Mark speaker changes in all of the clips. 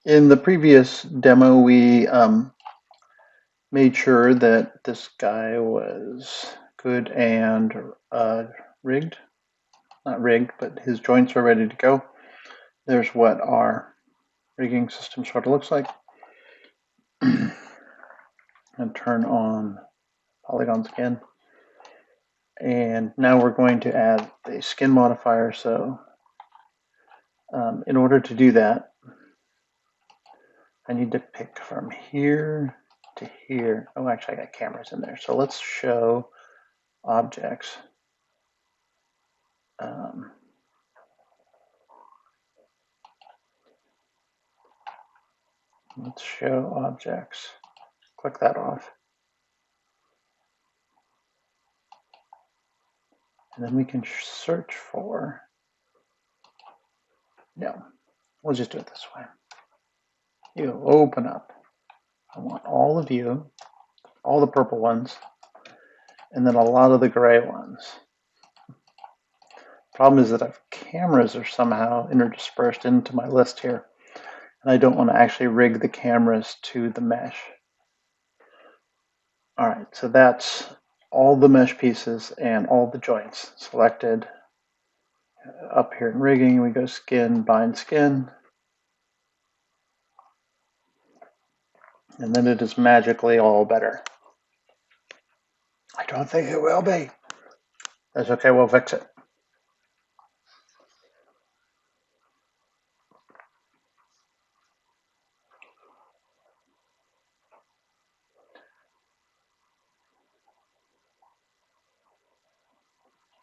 Speaker 1: In the previous demo, we made sure that this guy was good and rigged. Not rigged, but his joints are ready to go. There's what our rigging system sort of looks like. And turn on polygons again. And now we're going to add the skin modifier. So in order to do that, I need to pick from here to here. Oh, actually, I got cameras in there. So let's show objects. Let's show objects. Click that off. And then we can search for, no, we'll just do it this way. You open up. I want all of you, all the purple ones, and then a lot of the gray ones. Problem is that if cameras are somehow interdispersed into my list here, and I don't want to actually rig the cameras to the mesh. All right, so that's all the mesh pieces and all the joints selected. Up here in rigging, we go skin, bind skin. And then it is magically all better. I don't think it will be. That's okay, we'll fix it.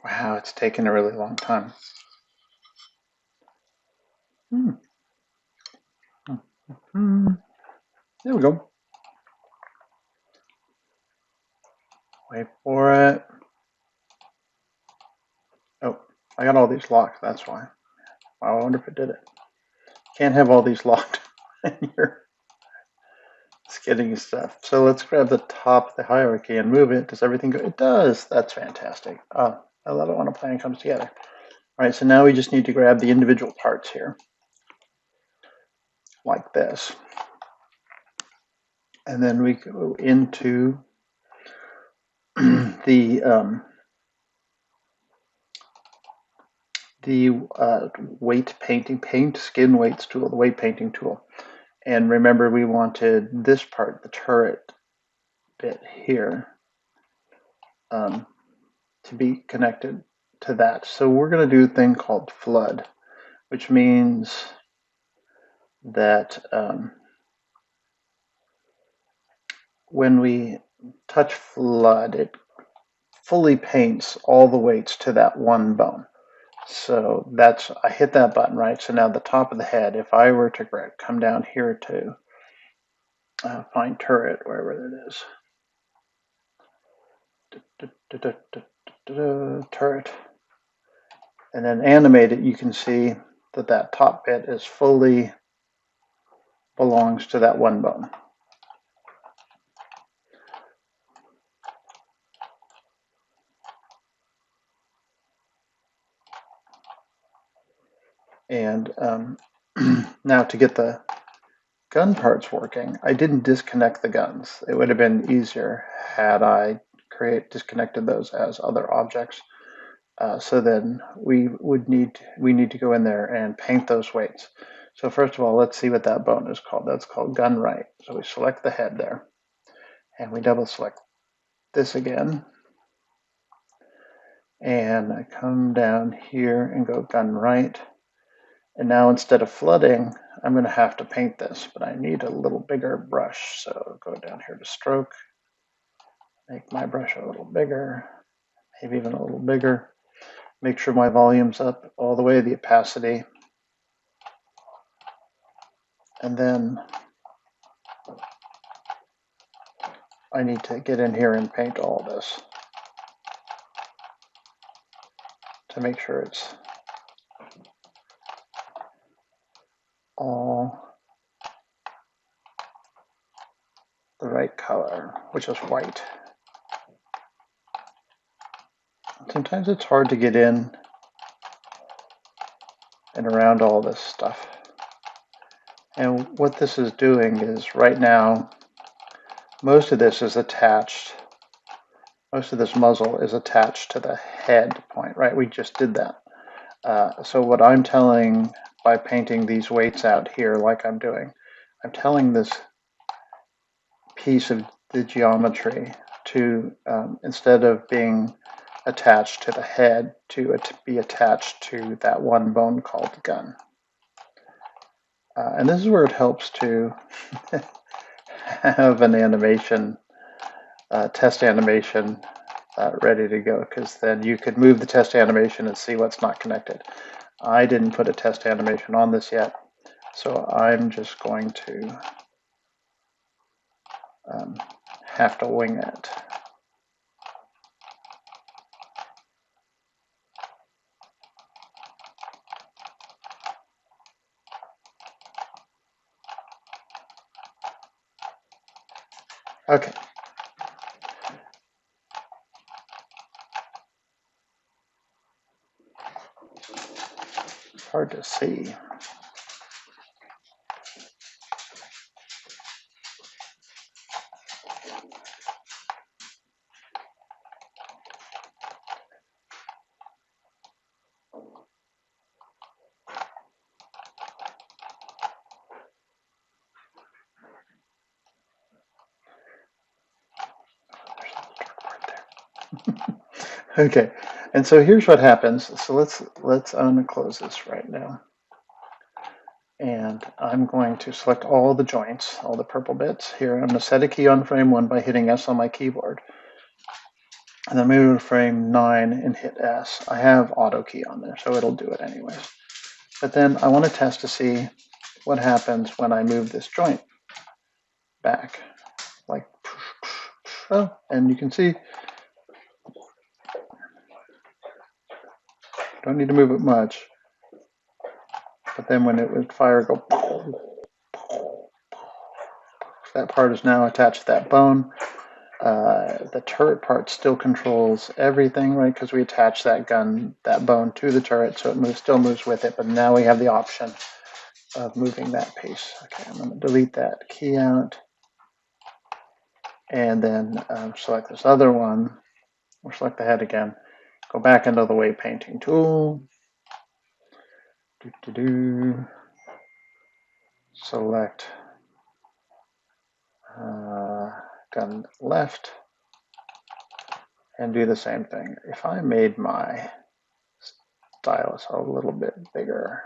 Speaker 1: Wow, it's taken a really long time. There we go. Wait for it. Oh, I got all these locked, that's why. I wonder if it did it. Can't have all these locked when you're skidding stuff. So let's grab the top of the hierarchy and move it. Does everything go? It does. That's fantastic. Oh, I love it when a plan comes together. All right, so now we just need to grab the individual parts here, like this. And then we go into the weight painting, paint skin weights tool, the weight painting tool. And remember, we wanted this part, the turret bit here, to be connected to that. So we're going to do a thing called flood, which means that when we touch flood, it fully paints all the weights to that one bone. So that's, I hit that button, right? So now the top of the head, if I were to come down here to find turret, wherever it is, turret, and then animate it, you can see that that top bit is fully belongs to that one bone. And now to get the gun parts working, I didn't disconnect the guns. It would have been easier had I disconnected those as other objects. So then we need to go in there and paint those weights. So first of all, let's see what that bone is called. That's called gun right. So we select the head there, and we double select this again. And I come down here and go gun right. And now instead of flooding, I'm going to have to paint this, but I need a little bigger brush. So go down here to stroke, make my brush a little bigger, maybe even a little bigger. Make sure my volume's up all the way, the opacity. And then I need to get in here and paint all this to make sure it's all the right color, which is white. Sometimes it's hard to get in and around all this stuff. And what this is doing is right now, most of this is attached. Most of this muzzle is attached to the head point, right? We just did that. So what I'm telling by painting these weights out here like I'm doing, I'm telling this piece of the geometry to, instead of being attached to the head, to be attached to that one bone called the gun. And this is where it helps to have an animation, test animation ready to go, because then you could move the test animation and see what's not connected. I didn't put a test animation on this yet, so I'm just going to have to wing it. Okay. Hard to see. Okay, and so here's what happens. So let's unclose this right now. And I'm going to select all the joints, all the purple bits. Here, I'm going to set a key on frame 1 by hitting S on my keyboard. And then move to frame 9 and hit S. I have auto key on there, so it'll do it anyways. But then I want to test to see what happens when I move this joint back. Like, oh, and you can see, don't need to move it much. But then when it would fire, go, that part is now attached to that bone. The turret part still controls everything, right? Because we attach that bone to the turret, so it still moves with it. But now we have the option of moving that piece. Okay, I'm going to delete that key out, and then select this other one, or select the head again. Go back into the weight painting tool. Select gun left, and do the same thing. If I made my stylus a little bit bigger,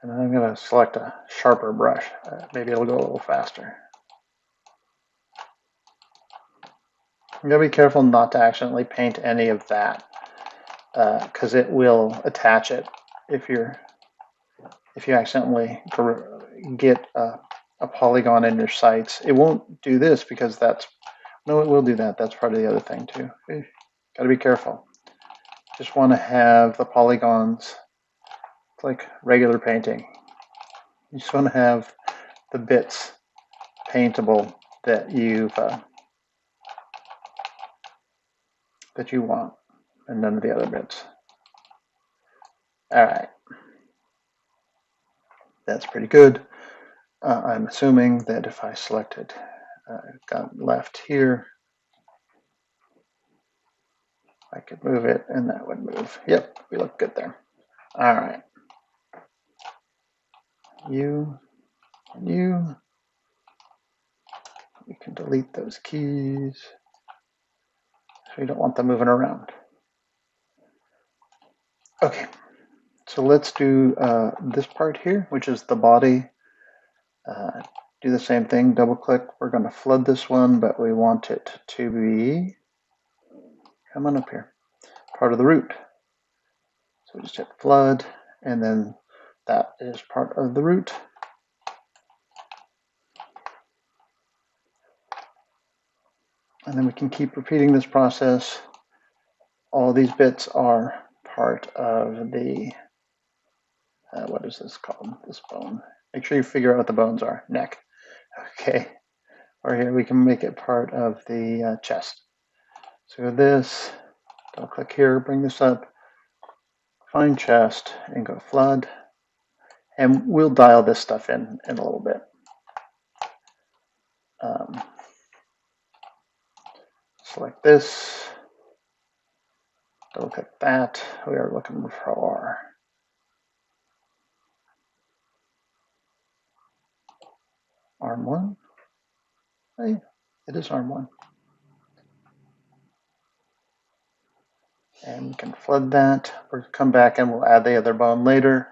Speaker 1: and I'm going to select a sharper brush. Maybe it'll go a little faster. You gotta be careful not to accidentally paint any of that, because it will attach it if you accidentally get a polygon in your sights. It won't do this because no, it will do that. That's part of the other thing too. Gotta be careful. Just want to have the polygons. It's like regular painting. You just want to have the bits paintable that you want, and none of the other bits. All right, that's pretty good. I'm assuming that if I selected gun left here, I could move it and that would move. Yep, we look good there. All right. You and you. We can delete those keys. So we don't want them moving around. Okay, so let's do this part here, which is the body. Do the same thing, double click. We're going to flood this one, but we want it to be, come on up here, part of the root. So we just hit flood, and then that is part of the root. And then we can keep repeating this process. All these bits are part of the, what is this called? This bone. Make sure you figure out what the bones are. Neck. Okay. Or here we can make it part of the chest. So this, double click here, bring this up, find chest and go flood. And we'll dial this stuff in a little bit. Select this. Look at that. We are looking for arm 1. Hey, it is arm 1. And we can flood that. We'll come back and we'll add the other bone later.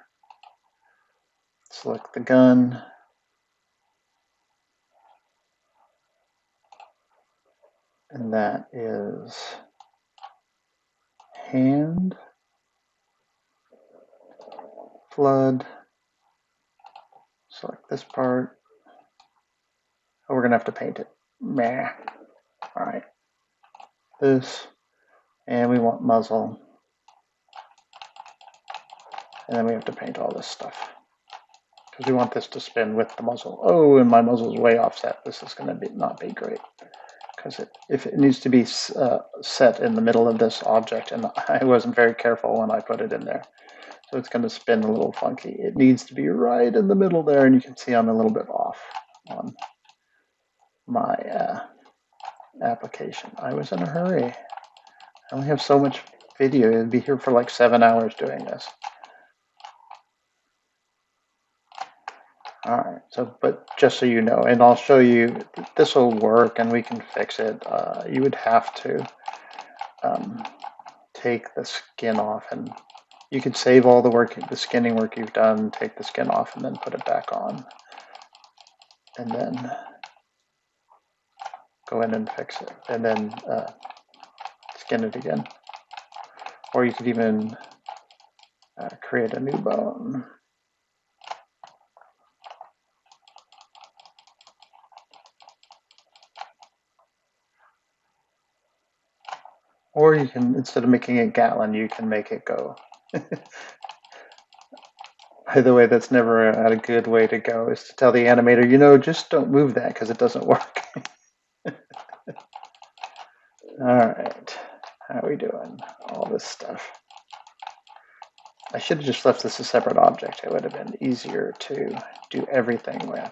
Speaker 1: Select the gun. And that is hand, flood. Select this part. Oh, we're gonna have to paint it. Meh. All right. This, and we want muzzle. And then we have to paint all this stuff because we want this to spin with the muzzle. Oh, and my muzzle is way offset. This is going to not be great because if it needs to be set in the middle of this object, and I wasn't very careful when I put it in there, so it's going to spin a little funky. It needs to be right in the middle there, and you can see I'm a little bit off on my application. I was in a hurry. I only have so much video. I'd be here for like 7 hours doing this. All right, so, but just so you know, and I'll show you, this will work and we can fix it. You would have to take the skin off, and you could save all the work, the skinning work you've done, take the skin off and then put it back on. And then go in and fix it, and then skin it again. Or you could even create a new bone. Or you can, instead of making it Gatlin, you can make it go. By the way, that's never a good way to go, is to tell the animator, you know, just don't move that because it doesn't work. All right, how are we doing? All this stuff. I should have just left this a separate object. It would have been easier to do everything with.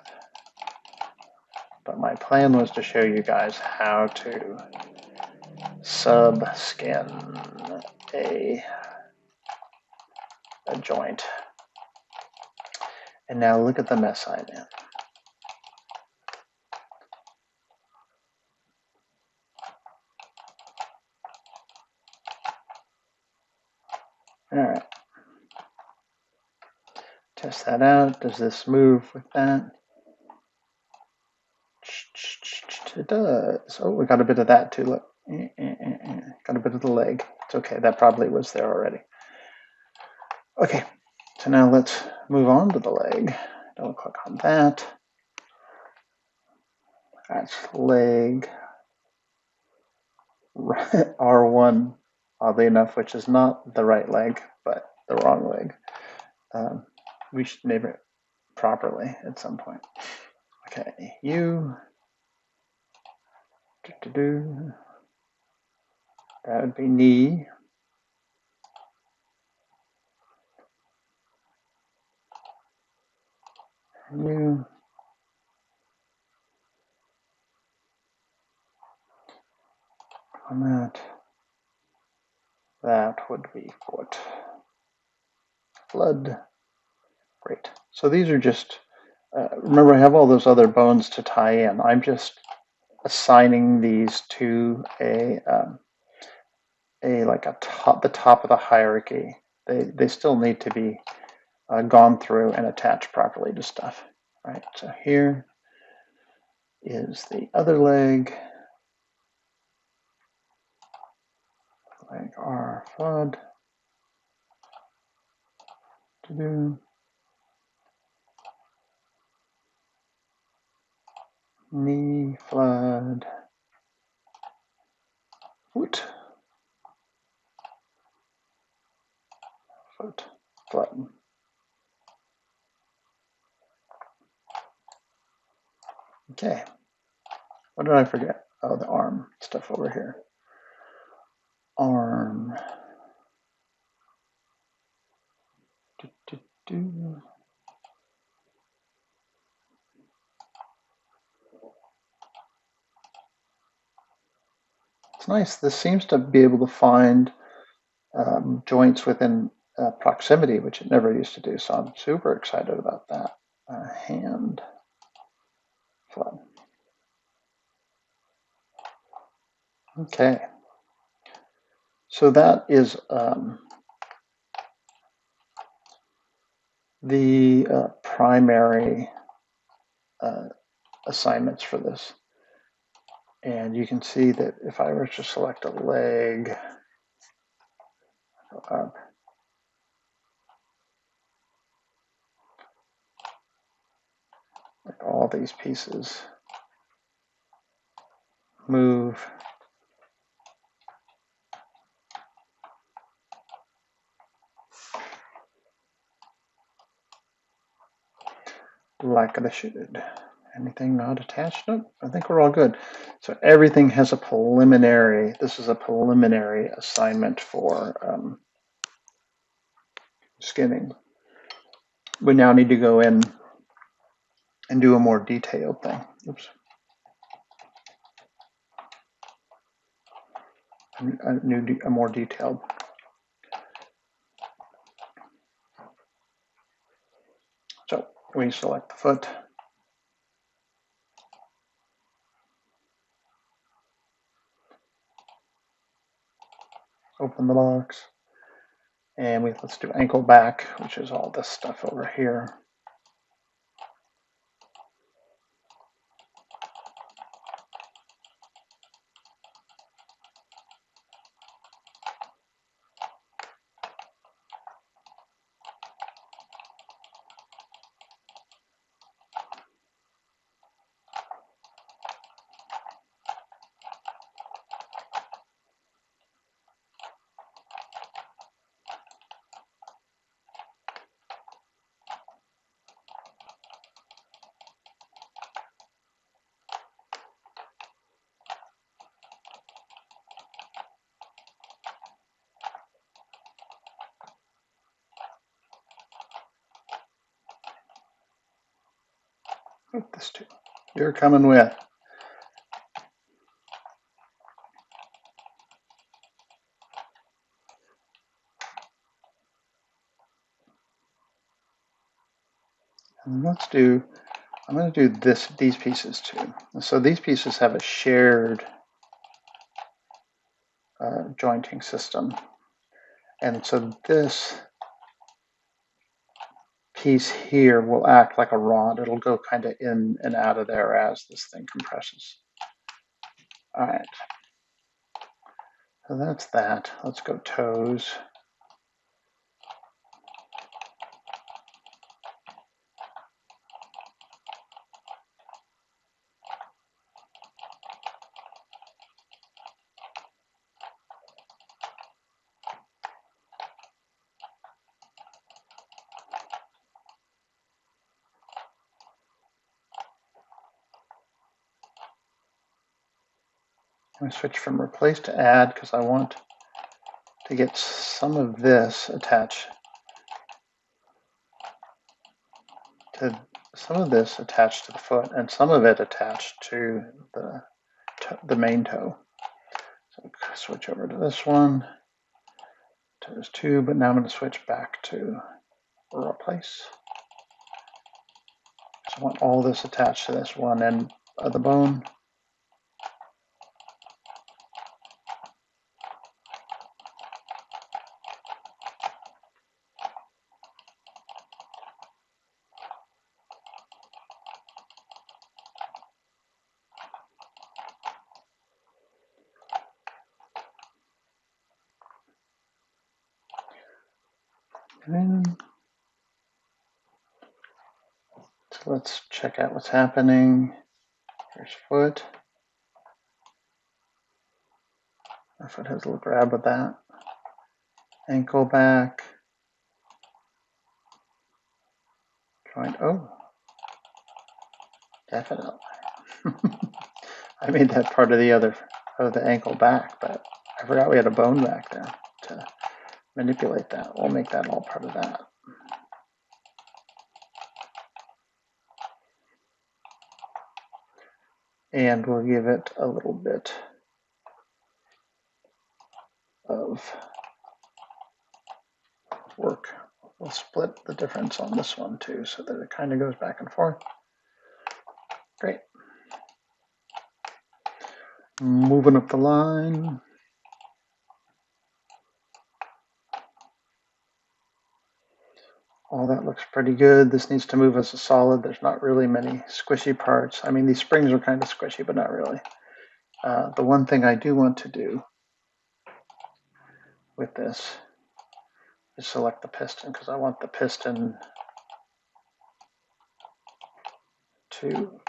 Speaker 1: But my plan was to show you guys how to sub-skin a joint. And now look at the mess I'm in. All right. Test that out. Does this move with that? It does. Oh, we got a bit of that too. Look. Got a bit of the leg. It's okay. That probably was there already. Okay. So now let's move on to the leg. Double click on that. That's leg R1, oddly enough, which is not the right leg, but the wrong leg. We should name it properly at some point. Okay, you. That would be knee. You. On that. That would be foot. Flood. Great. So these are just, remember I have all those other bones to tie in. I'm just assigning these to the top of the hierarchy. They still need to be gone through and attached properly to stuff. All right, so here is the other leg. Leg R flood. Knee flood. Foot. Foot flood. Okay. What did I forget? Oh, the arm stuff over here. Arm. It's nice. This seems to be able to find joints within proximity, which it never used to do. So I'm super excited about that. Hand flood. Okay. So that is the primary assignments for this. And you can see that if I were to select a leg, up, like all these pieces move like they should. Anything not attached? Nope, I think we're all good. So everything has a preliminary, this is a preliminary assignment for skinning. We now need to go in and do a more detailed thing. Oops. A more detailed. So we select the foot. Open the box. And let's do ankle back, which is all this stuff over here. This too. You're coming with. And I'm going to do these pieces too. So these pieces have a shared jointing system. And so this piece here will act like a rod. It'll go kind of in and out of there as this thing compresses. All right. So that's that. Let's go toes. I'm going to switch from replace to add because I want to get some of this attached to the foot and some of it attached to the main toe. So switch over to this one, toes 2, but now I'm going to switch back to replace. So I want all this attached to this one end of the bone. And so let's check out what's happening. Here's foot. My foot has a little grab with that. Ankle back. Joint. Oh, definitely. I made that part of the ankle back, but I forgot we had a bone back there to manipulate that. We'll make that all part of that. And we'll give it a little bit of work. We'll split the difference on this one too, so that it kind of goes back and forth. Great. Moving up the line. All that looks pretty good. This needs to move as a solid. There's not really many squishy parts. I mean, these springs are kind of squishy, but not really. The one thing I do want to do with this is select the piston, because I want the piston to,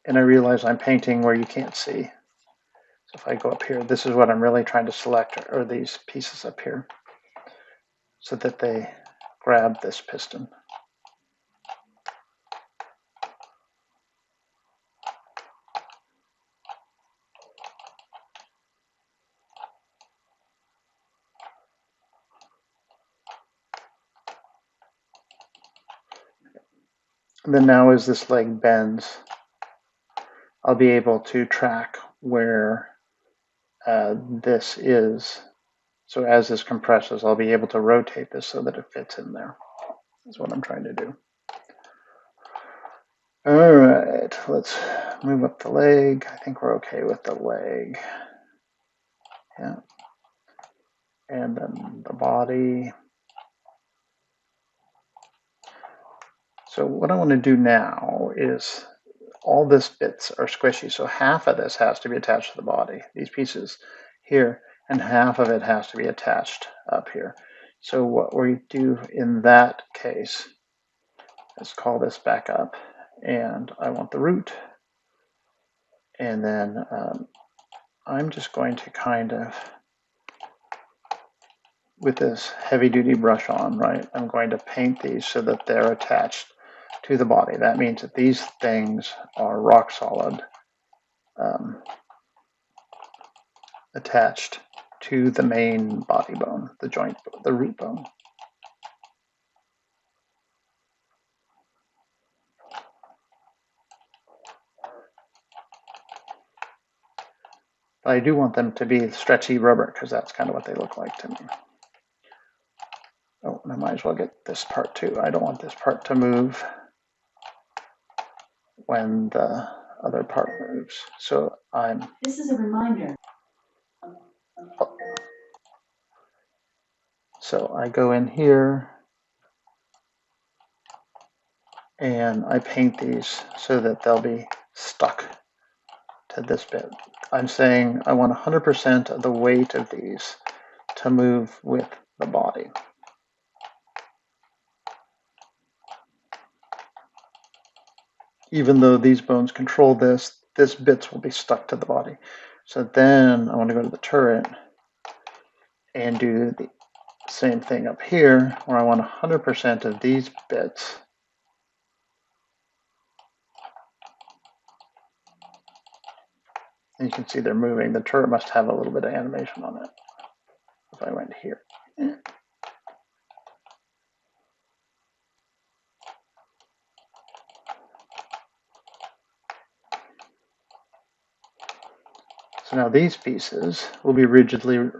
Speaker 1: and I realize I'm painting where you can't see. So if I go up here, this is what I'm really trying to select, are these pieces up here, so that they grab this piston. And then now as this leg bends, I'll be able to track where this is. So as this compresses, I'll be able to rotate this so that it fits in there. That's what I'm trying to do. All right, let's move up the leg. I think we're okay with the leg. Yeah. And then the body. So what I want to do now is, all this bits are squishy, so half of this has to be attached to the body, these pieces here, and half of it has to be attached up here. So what we do in that case is call this back up, and I want the root, and then I'm just going to kind of, with this heavy duty brush on, right, I'm going to paint these so that they're attached to the body. That means that these things are rock solid, attached to the main body bone, the joint, the root bone. But I do want them to be stretchy rubber, because that's kind of what they look like to me. Oh, and I might as well get this part too. I don't want this part to move when the other part moves. So
Speaker 2: This is a reminder.
Speaker 1: Oh. So I go in here and I paint these so that they'll be stuck to this bit. I'm saying I want 100% of the weight of these to move with the body. Even though these bones control this, this bits will be stuck to the body. So then I want to go to the turret and do the same thing up here, where I want 100% of these bits and you can see they're moving. The turret must have a little bit of animation on it. If I went here. So now these pieces will be rigidly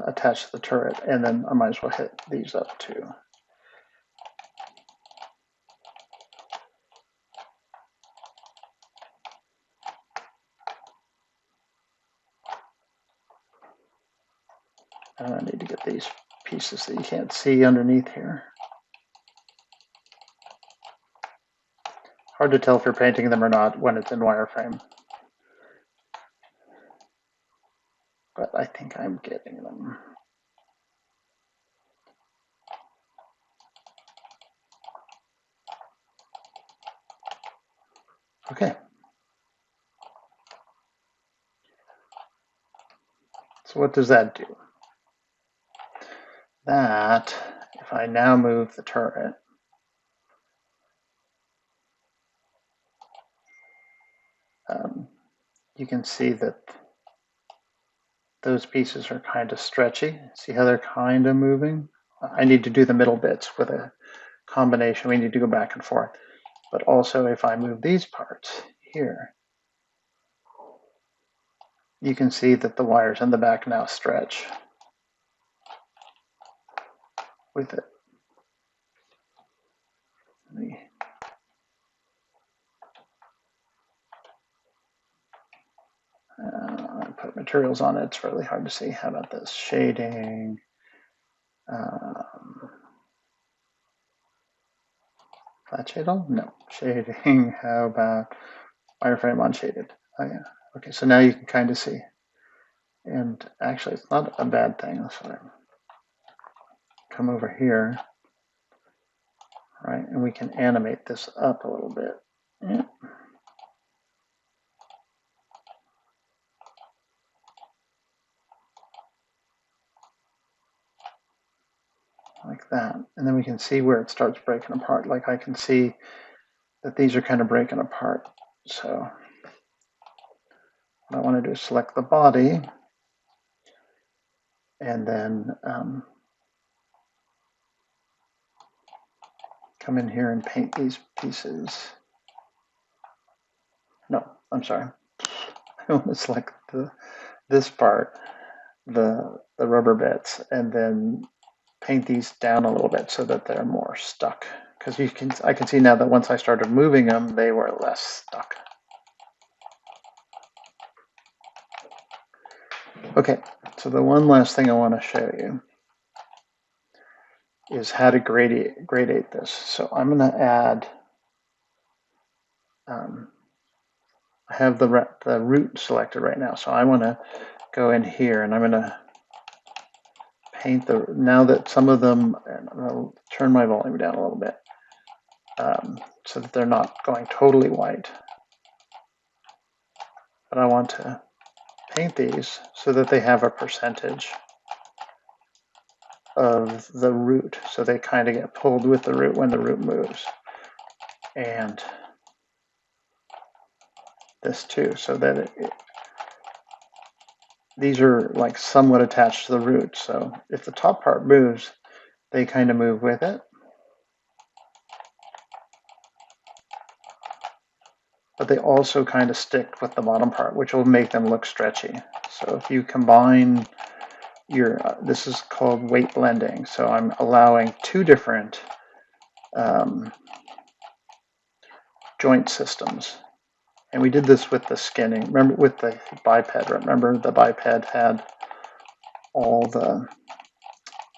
Speaker 1: attached to the turret, and then I might as well hit these up too. And I need to get these pieces that you can't see underneath here. Hard to tell if you're painting them or not when it's in wireframe. But I think I'm getting them. Okay. So what does that do? That, if I now move the turret, you can see that those pieces are kind of stretchy. See how they're kind of moving? I need to do the middle bits with a combination. We need to go back and forth. But also if I move these parts here, you can see that the wires in the back now stretch with it. I put materials on it. It's really hard to see. How about this? Shading. Flat shade on? No. Shading. How about wireframe unshaded? Oh, yeah. Okay, so now you can kind of see. And actually, it's not a bad thing. Let's come over here, right? And we can animate this up a little bit. Yeah. Like that. And then we can see where it starts breaking apart. Like I can see that these are kind of breaking apart. So what I want to do is select the body and then come in here and paint these pieces. No, I'm sorry. I want to select this part, the rubber bits, and then paint these down a little bit so that they're more stuck. Because I can see now that once I started moving them, they were less stuck. Okay, so the one last thing I want to show you is how to gradate this. So I'm going to add, I have the root selected right now. So I want to go in here and I'm going to paint now that some of them, and I'll turn my volume down a little bit so that they're not going totally white. But I want to paint these so that they have a percentage of the root. So they kind of get pulled with the root when the root moves. And this too, so that these are like somewhat attached to the root. So if the top part moves, they kind of move with it. But they also kind of stick with the bottom part, which will make them look stretchy. So if you combine this is called weight blending. So I'm allowing two different joint systems. And we did this with the skinning. Remember with the biped, remember the biped had all the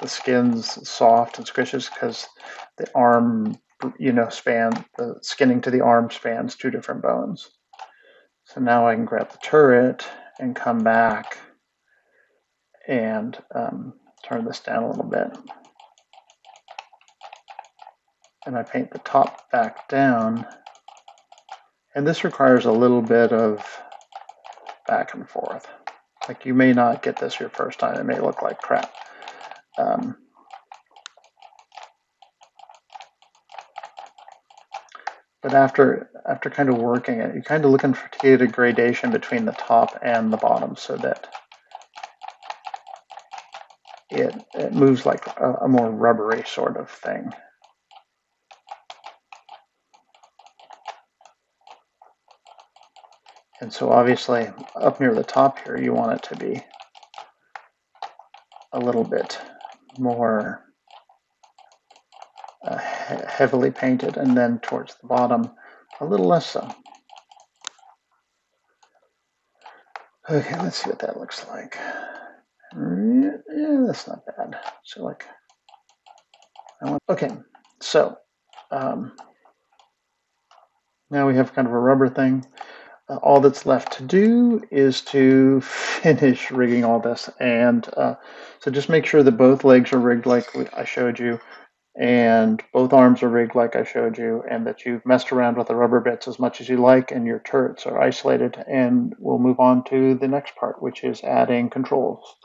Speaker 1: skins soft and squishes because the arm, the skinning to the arm spans two different bones. So now I can grab the turret and come back and turn this down a little bit. And I paint the top back down. And this requires a little bit of back and forth. Like you may not get this your first time. It may look like crap. But after kind of working it, you're kind of looking to get a gradation between the top and the bottom so that it moves like a more rubbery sort of thing. And so obviously up near the top here, you want it to be a little bit more heavily painted, and then towards the bottom, a little less so. Okay, let's see what that looks like. Yeah, that's not bad. So like, okay, so now we have kind of a rubber thing. All that's left to do is to finish rigging all this. And so just make sure that both legs are rigged like I showed you, and both arms are rigged like I showed you, and that you've messed around with the rubber bits as much as you like, and your turrets are isolated. And we'll move on to the next part, which is adding controls.